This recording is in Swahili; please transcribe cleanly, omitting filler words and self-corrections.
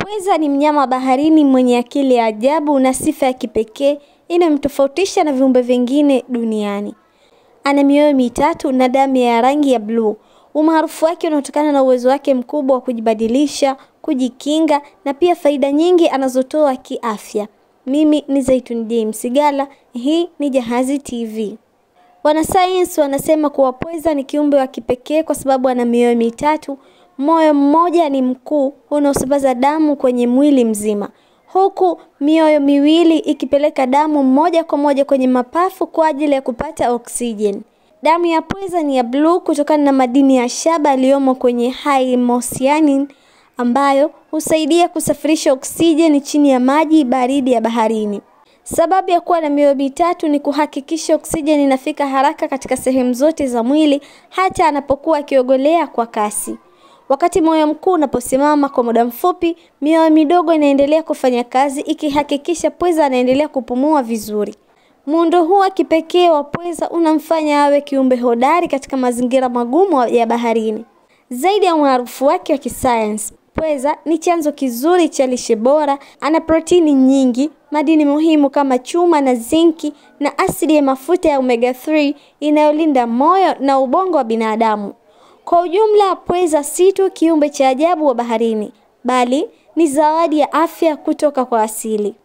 Pweza ni mnyama wa baharini mwenye akili ya ajabu na sifa ya kipekee inayomtofautisha na viumbe vingine duniani. Ana mioyo mitatu na damu ya rangi ya blue. Umaarufu wake unatokana na uwezo wake mkubwa wa kujibadilisha, kujikinga na pia faida nyingi anazotoa kiafya. Mimi ni Zaituni James Sigala, hii ni Jahazi TV. Wanasayansi wanasema kuwa pweza ni kiumbe wa kipekee kwa sababu ana mioyo mitatu. Moyo mmoja ni mkuu unaosambaza damu kwenye mwili mzima, huku mioyo miwili ikipeleka damu moja kwa moja kwenye mapafu kwa ajili ya kupata oksijeni. Damu ya pweza ni ya blue kutokana na madini ya shaba yaliyomo kwenye haemocyanin ambayo husaidia kusafirisha oksijeni chini ya maji baridi ya baharini. Sababu ya kuwa na mioyo mitatu ni kuhakikisha oksijeni inafika haraka katika sehemu zote za mwili hata anapokuwa akiogelea kwa kasi. Wakati moyo mkuu unaposimama kwa muda mfupi, mioyo midogo inaendelea kufanya kazi ikihakikisha pweza anaendelea kupumua vizuri. Muundo huu wa kipekee wa pweza unamfanya awe kiumbe hodari katika mazingira magumu ya baharini. Zaidi ya umaarufu wake wa kisayansi, pweza ni chanzo kizuri cha lishe bora. Ana protini nyingi, madini muhimu kama chuma na zinki na asidi ya mafuta ya omega 3 inayolinda moyo na ubongo wa binadamu. Kwa ujumla, pweza si tu kiumbe cha ajabu wa baharini, bali ni zawadi ya afya kutoka kwa asili.